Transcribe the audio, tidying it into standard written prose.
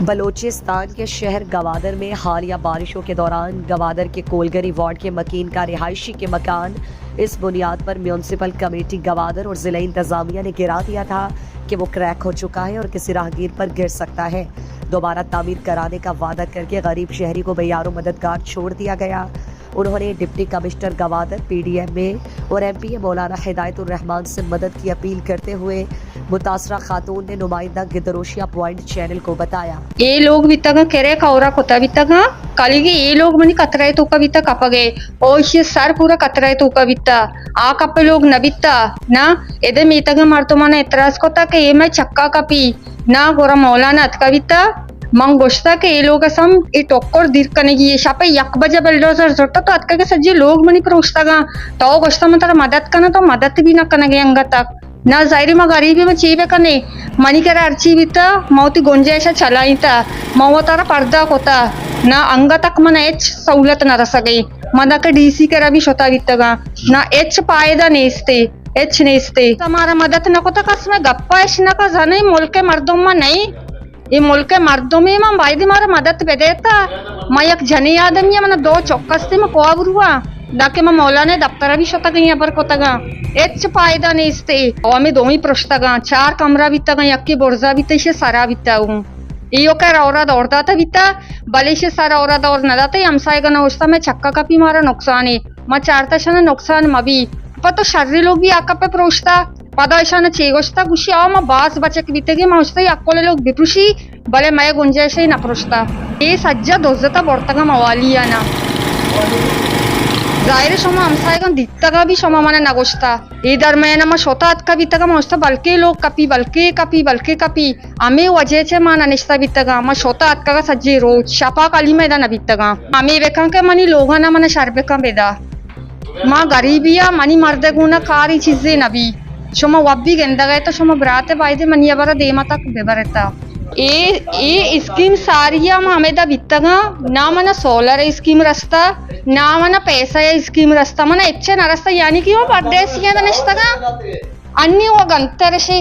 बलोचिस्तान के शहर गवादर में हालिया बारिशों के दौरान गवादर के कोलगरी वार्ड के मकीन का रिहायशी के मकान इस बुनियाद पर म्यूनिसिपल कमेटी गवादर और जिला इंतजामिया ने गिरा दिया था कि वो क्रैक हो चुका है और किसी राहगीर पर गिर सकता है। दोबारा तामीर कराने का वादा करके गरीब शहरी को बेयारो मददगार छोड़ दिया गया। उन्होंने डिप्टी कमिश्नर गवादर पीडीएमए और एमपीए मौलाना हिदायतुर रहमान से मदद की अपील करते हुए मुतासरा खातून ने नुमाइंदा गिदरोशिया पॉइंट चैनल को बताया, ये लोग बितगा केरे कौरा कोता बितगा कलिगे ये लोग मनी कतराय तूका बिता कपगे ओ ये सर पूरा कतराय तूका बिता आ कपे लोग न बिता ना एदे मीतगा मारतो माना एतराज कोता के ये मैं चक्का कपी ना गोरा मौलाना अतका बिता मंग गोश्ता के ये लोग असम ये टोक्कर दीर कनेगी ये शापे यक बजे बेल्डोजर जोटा तो अतका के सज्जे लोग मनी प्रोस्तागा तो गोश्ता में तारा मदद करना तो मदद भी ना कनेगे अंगा तक ना जाहिर में गरीबी में चीवे कने मनी करे अर्ची बिता मौती गुंजाइशा चलाईता मौ तारा पर्दा कोता ना अंगा तक मन एच सहूलत न रसगई मना के डीसी करा भी शोता बितगा ना एच पायदा नेस्ते एच नेस्ते हमारा मदद न कोता कस में गप्पा एश न का जाने मुल्क के मर्दों में नहीं ये मुल्क के मर्दों में मैं भाई मारा मदद पे देता मैं एक जनी आदमी है मैंने दो चौकस्ते में कोआ बुरुआ दाके मैं मौलाने दफ्तर भी शोता गई पर कोतगा एच फायदा नहीं इसते और मैं दो ही प्रश्तगा चार कमरा बितगा यक्की बोर्जा बिते से सारा बिताऊं यो का रौरा दौड़ता था बिता भले से सारा औरा दौड़ न दाता हमसाएगा ना उसता मैं चक्का का भी मारा नुकसान है मैं चारता शना नुकसान मबी पर तो शर्री लोग भी आका पे प्रोश्ता पदाशान चेगोस्ता गुशी आओ मैं बास बचक बितेगे मैं उसता अक्कोले लोग बिपुशी भले मैं गुंजाइश ही न प्रोश्ता ये सज्जा दोजता बोर्तगा मवालिया ना जाहिर शमा हमसाएगा दित्तगा भी शमा माने नगोस्ता ये दरम्यान मैं शोता अतका बितगा मैं उसता बल्कि लोग बल्कि कपी आम्ही वजह से माना निश्ता बितगा मैं शोता अतका का सज्जे रोज शपा काली मैदा न बितगा आम्ही बेका के मनी लोगा ना मने शरबेका बेदा माँ गरीबिया मनी मर्दे गुना कारी चीजें नबी शमा वब्बी गेंदा गए तो शमा बराते बायदे मनिया बरा देमा तक बेबरता ये स्कीम सारिया हमेदा बितगा ना मना सोलर स्कीम रस्ता ना मना पैसा स्कीम रस्ता मना इच्छा न रस्ता यानी कि वो परदेशिया नष्टगा अन्नी वो गंतरशे